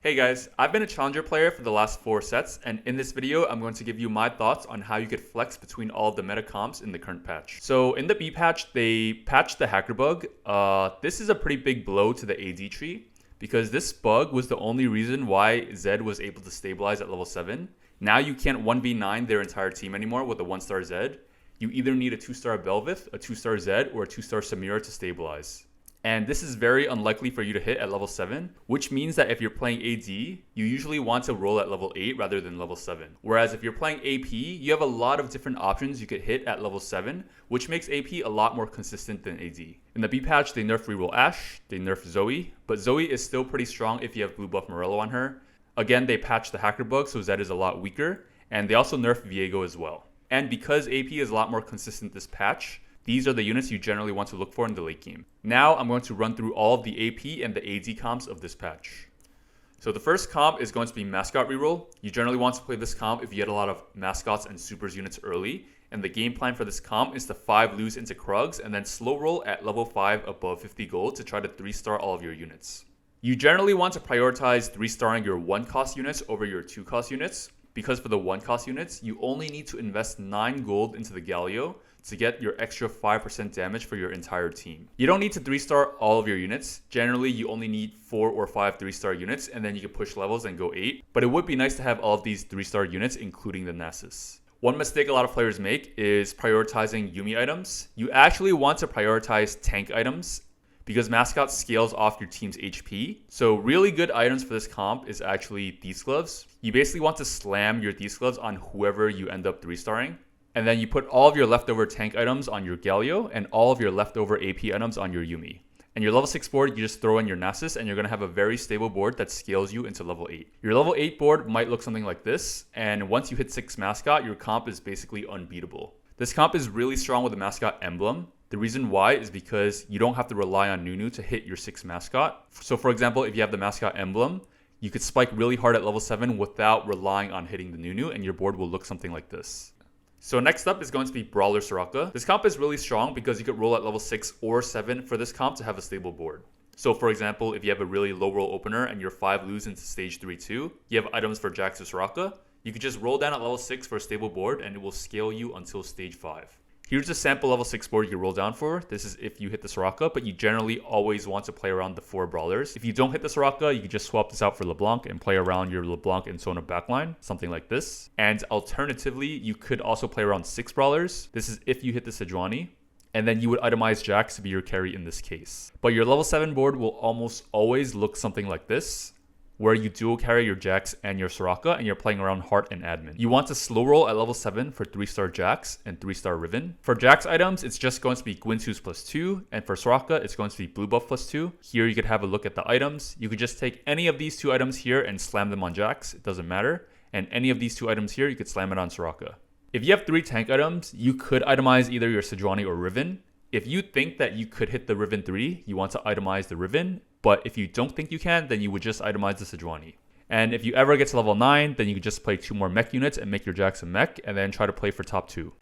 Hey guys, I've been a challenger player for the last 4 sets, and in this video I'm going to give you my thoughts on how you could flex between all of the meta comps in the current patch. So in the B patch, they patched the hacker bug. This is a pretty big blow to the AD tree, because this bug was the only reason why Zed was able to stabilize at level 7. Now you can't 1v9 their entire team anymore with a 1-star Zed. You either need a 2-star BEL'VETH, a 2-star Zed, or a 2-star SAMIRA to stabilize. And this is very unlikely for you to hit at level 7, which means that if you're playing AD, you usually want to roll at level 8 rather than level 7. Whereas if you're playing AP, you have a lot of different options you could hit at level 7, which makes AP a lot more consistent than AD. In the B patch, they nerfed reroll Ashe, they nerfed Zoe, but Zoe is still pretty strong if you have blue buff Morello on her. Again, they patched the hacker bug, so Zed is a lot weaker, and they also nerfed VIEGO as well. And because AP is a lot more consistent this patch, these are the units you generally want to look for in the late game. Now I'm going to run through all of the AP and the AD comps of this patch. So the first comp is going to be MASCOT reroll. You generally want to play this comp if you get a lot of mascots and supers units early. And the game plan for this comp is to 5 lose into Krugs and then slow roll at level 5 above 50 gold to try to 3-star all of your units. You generally want to prioritize 3-starring your 1-cost units over your 2-cost units, because for the 1-cost units, you only need to invest 9 gold into the Galio to get your extra 5% damage for your entire team. You don't need to 3-star all of your units. Generally, you only need 4 or 5 3-star units, and then you can push levels and go 8. But it would be nice to have all of these 3-star units, including the Nasus. One mistake a lot of players make is prioritizing Yuumi items. You actually want to prioritize tank items, because Mascot scales off your team's HP. So really good items for this comp is actually these gloves. You basically want to slam your these gloves on whoever you end up 3-starring. And then you put all of your leftover tank items on your Galio and all of your leftover AP items on your Yuumi. And your level 6 board, you just throw in your Nasus and you're going to have a very stable board that scales you into level 8. Your level 8 board might look something like this, and once you hit 6 Mascot, your comp is basically unbeatable. This comp is really strong with the Mascot emblem. The reason why is because you don't have to rely on Nunu to hit your 6 Mascot. So for example, if you have the Mascot emblem, you could spike really hard at level 7 without relying on hitting the Nunu, and your board will look something like this. So next up is going to be Brawler SORAKA. This comp is really strong because you could roll at level 6 or 7 for this comp to have a stable board. So for example, if you have a really low roll opener and you're 5 lose into stage 3-2, you have items for Jax or SORAKA, you could just roll down at level 6 for a stable board and it will scale you until stage 5. Here's a sample level 6 board you can roll down for. This is if you hit the SORAKA, but you generally always want to play around the 4 brawlers. If you don't hit the SORAKA, you can just swap this out for LeBlanc and play around your LeBlanc and Sona backline, something like this. And alternatively, you could also play around 6 brawlers. This is if you hit the Sejuani. And then you would itemize Jax to be your carry in this case. But your level 7 board will almost always look something like this, where you dual carry your Jax and your SORAKA and you're playing around Heart and Admin. You want to slow roll at level 7 for 3-star Jax and 3-star Riven. For Jax items, it's just going to be Gwynsu's +2, and for SORAKA, it's going to be Blue Buff +2. Here you could have a look at the items. You could just take any of these 2 items here and slam them on Jax, it doesn't matter. And any of these 2 items here, you could slam it on SORAKA. If you have 3 tank items, you could itemize either your Sejuani or Riven. If you think that you could hit the Riven 3, you want to itemize the Riven. But if you don't think you can, then you would just itemize the Sejuani. And if you ever get to level 9, then you could just play 2 more mech units and make your Jax a mech, and then try to play for top 2.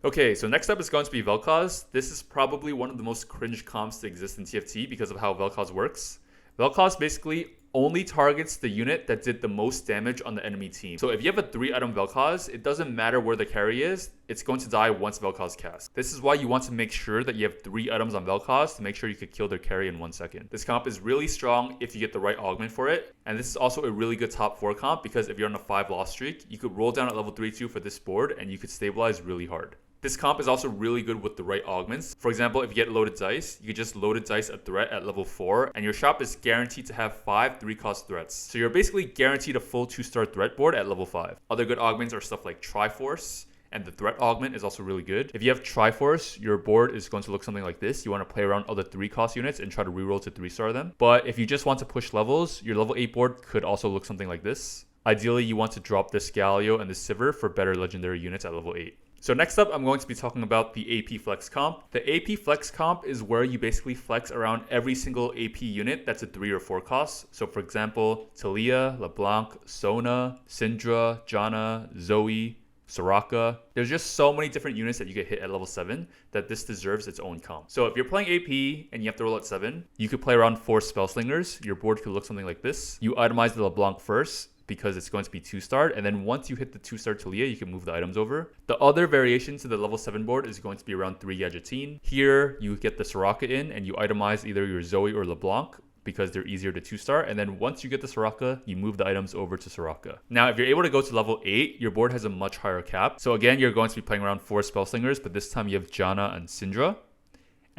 Okay, so next up is going to be VELKOZ. This is probably one of the most cringe comps to exist in TFT because of how VELKOZ works. VELKOZ basically only targets the unit that did the most damage on the enemy team. So if you have a 3-item VELKOZ, it doesn't matter where the carry is, it's going to die once VELKOZ casts. This is why you want to make sure that you have 3 items on VELKOZ to make sure you could kill their carry in 1 second. This comp is really strong if you get the right augment for it, and this is also a really good top 4 comp because if you're on a 5 loss streak, you could roll down at level 3-2 for this board and you could stabilize really hard. This comp is also really good with the right augments. For example, if you get loaded dice, you could just loaded dice a threat at level 4 and your shop is guaranteed to have 5 3-cost threats. So you're basically guaranteed a full 2-star threat board at level 5. Other good augments are stuff like Triforce, and the threat augment is also really good. If you have Triforce, your board is going to look something like this. You want to play around other 3-cost units and try to reroll to 3-star them. But if you just want to push levels, your level 8 board could also look something like this. Ideally, you want to drop this Galio and the Sivir for better legendary units at level 8. So next up, I'm going to be talking about the AP Flex comp. The AP Flex comp is where you basically flex around every single AP unit that's a 3 or 4 cost. So for example, TALIYAH, LeBlanc, Sona, Syndra, Janna, Zoe, SORAKA. There's just so many different units that you could hit at level 7 that this deserves its own comp. So if you're playing AP and you have to roll at 7, you could play around 4 SPELLSLINGERs. Your board could look something like this. You itemize the LeBlanc first, because it's going to be 2-star, and then once you hit the 2-star TALIYAH, you can move the items over. The other variation to the level 7 board is going to be around 3 Gadgettine. Here, you get the SORAKA in, and you itemize either your Zoe or LeBlanc, because they're easier to 2-star, and then once you get the SORAKA, you move the items over to SORAKA. Now, if you're able to go to level 8, your board has a much higher cap. So again, you're going to be playing around 4 SPELLSLINGERs, but this time you have Janna and Syndra.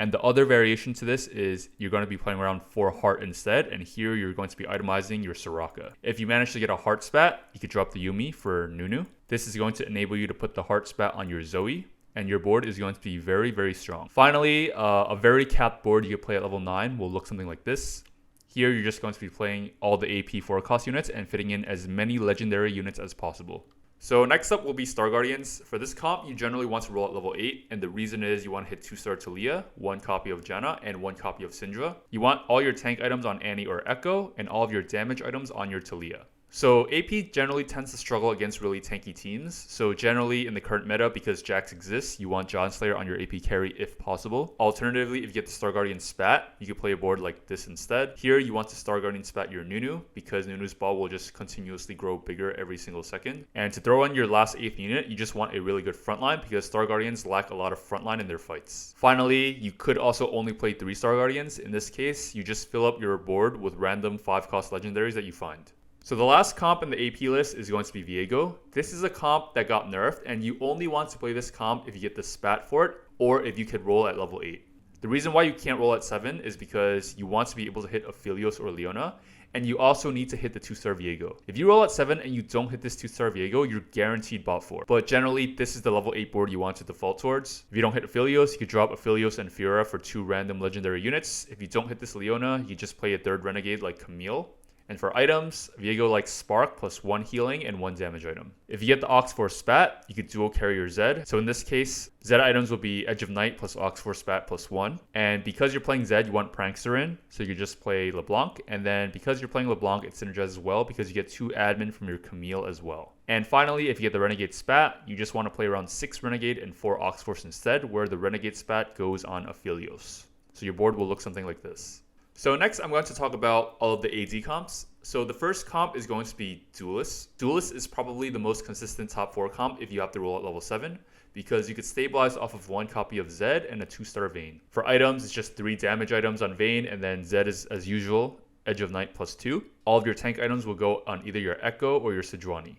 And the other variation to this is you're going to be playing around 4 Heart instead, and here you're going to be itemizing your SORAKA. If you manage to get a Heart spat, you could drop the Yuumi for Nunu. This is going to enable you to put the Heart spat on your Zoe, and your board is going to be very, very strong. Finally, a very capped board you could play at level 9 will look something like this. Here, you're just going to be playing all the AP 4 cost units and fitting in as many legendary units as possible. So next up will be Star Guardians. For this comp, you generally want to roll at level 8, and the reason is you want to hit 2-star TALIYAH, 1 copy of Janna, and 1 copy of Syndra. You want all your tank items on Annie or Echo, and all of your damage items on your TALIYAH. So AP generally tends to struggle against really tanky teams. So generally in the current meta, because Jax exists, you want John Slayer on your AP carry if possible. Alternatively, if you get the Star Guardian spat, you could play a board like this instead. Here you want to Star Guardian spat your Nunu, because Nunu's ball will just continuously grow bigger every single second. And to throw in your last 8th unit, you just want a really good frontline, because Star Guardians lack a lot of frontline in their fights. Finally, you could also only play 3 Star Guardians. In this case, you just fill up your board with random 5-cost legendaries that you find. So the last comp in the AP list is going to be VIEGO. This is a comp that got nerfed, and you only want to play this comp if you get the spat for it, or if you could roll at level 8. The reason why you can't roll at 7 is because you want to be able to hit Aphelios or Leona, and you also need to hit the 2-star VIEGO. If you roll at 7 and you don't hit this 2-star VIEGO, you're guaranteed bot 4. But generally, this is the level 8 board you want to default towards. If you don't hit Aphelios, you could drop Aphelios and Fiora for 2 random legendary units. If you don't hit this Leona, you just play a 3rd Renegade like Camille. And for items, VIEGO likes Spark plus 1 healing and 1 damage item. If you get the OXFORCE spat, you could dual carry your Zed. So in this case, Zed items will be Edge of Night plus OXFORCE spat plus 1. And because you're playing Zed, you want Prankster in, so you just play LeBlanc. And then because you're playing LeBlanc, it synergizes well because you get 2 admin from your Camille as well. And finally, if you get the Renegade spat, you just want to play around 6 Renegade and 4 OXFORCE instead, where the Renegade spat goes on Aphelios. So your board will look something like this. So next, I'm going to talk about all of the AD comps. So the first comp is going to be Duelist. Duelist is probably the most consistent top 4 comp if you have to roll at level 7, because you could stabilize off of 1 copy of Zed and a 2-star Vayne. For items, it's just 3 damage items on Vayne, and then Zed is, as usual, Edge of Night plus 2. All of your tank items will go on either your Echo or your Sejuani.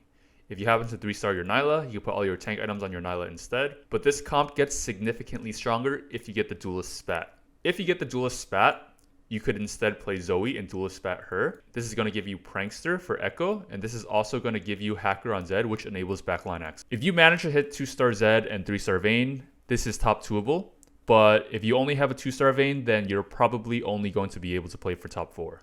If you happen to 3-star your Nyla, you can put all your tank items on your Nyla instead. But this comp gets significantly stronger if you get the Duelist spat. If you get the Duelist spat, you could instead play Zoe and Duelist spat her. This is going to give you Prankster for Echo, and this is also going to give you Hacker on Zed, which enables backline access. If you manage to hit 2-star Zed and 3-star Vayne, this is top 2able. But if you only have a 2-star Vayne, then you're probably only going to be able to play for top 4.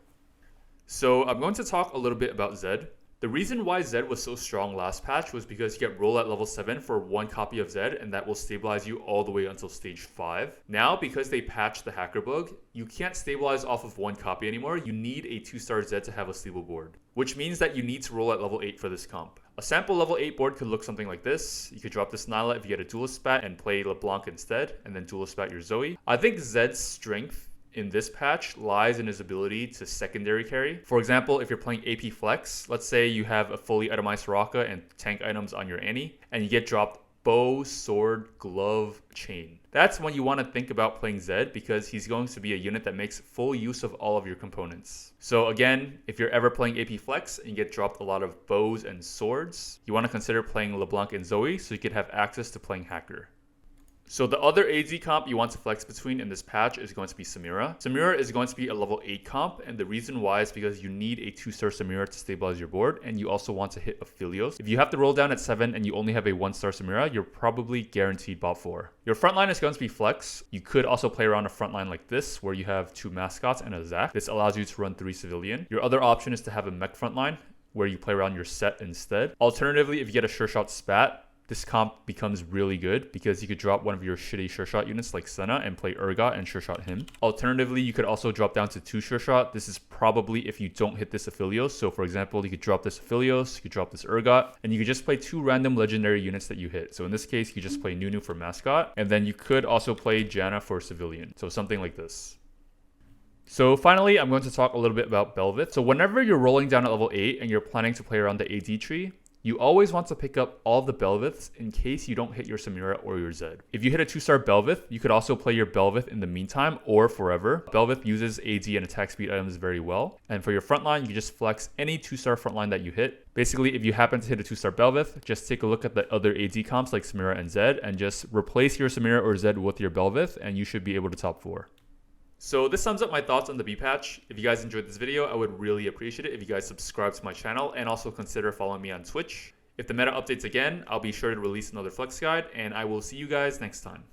So I'm going to talk a little bit about Zed. The reason why Zed was so strong last patch was because you get roll at level 7 for 1 copy of Zed, and that will stabilize you all the way until stage 5. Now, because they patched the hacker bug, you can't stabilize off of 1 copy anymore. You need a 2-star Zed to have a stable board, which means that you need to roll at level 8 for this comp. A sample level 8 board could look something like this. You could drop this Nyla if you get a Duelist spat and play LeBlanc instead, and then Duelist spat your Zoe. I think Zed's strength in this patch lies in his ability to secondary carry. For example, if you're playing AP Flex, let's say you have a fully itemized SORAKA and tank items on your Annie, and you get dropped bow, sword, glove, chain. That's when you want to think about playing Zed, because he's going to be a unit that makes full use of all of your components. So again, if you're ever playing AP Flex and you get dropped a lot of bows and swords, you want to consider playing LeBlanc and Zoe so you could have access to playing Hacker. So the other AD comp you want to flex between in this patch is going to be SAMIRA. SAMIRA is going to be a level 8 comp, and the reason why is because you need a 2-star SAMIRA to stabilize your board, and you also want to hit Aphelios. If you have to roll down at 7 and you only have a 1-star SAMIRA, you're probably guaranteed bot 4. Your frontline is going to be Flex. You could also play around a frontline like this, where you have 2 mascots and a Zac. This allows you to run 3 civilian. Your other option is to have a mech frontline, where you play around your set instead. Alternatively, if you get a SureShot spat, this comp becomes really good because you could drop one of your shitty SureShot units like Senna and play Urgot and SureShot him. Alternatively, you could also drop down to 2 SureShot. This is probably if you don't hit this Aphelios. So for example, you could drop this Aphelios, you could drop this Urgot, and you could just play 2 random legendary units that you hit. So in this case, you just play Nunu for Mascot, and then you could also play Janna for Civilian. So something like this. So finally, I'm going to talk a little bit about BEL'VETH. So whenever you're rolling down at level 8 and you're planning to play around the AD tree, you always want to pick up all the BEL'VETHs in case you don't hit your Samira or your Zed. If you hit a 2-star BEL'VETH, you could also play your BEL'VETH in the meantime or forever. BEL'VETH uses AD and attack speed items very well. And for your frontline, you just flex any 2-star frontline that you hit. Basically, if you happen to hit a 2-star BEL'VETH, just take a look at the other AD comps like Samira and Zed and just replace your Samira or Zed with your BEL'VETH and you should be able to top 4. So this sums up my thoughts on the B patch. If you guys enjoyed this video, I would really appreciate it if you guys subscribe to my channel and also consider following me on Twitch. If the meta updates again, I'll be sure to release another flex guide, and I will see you guys next time.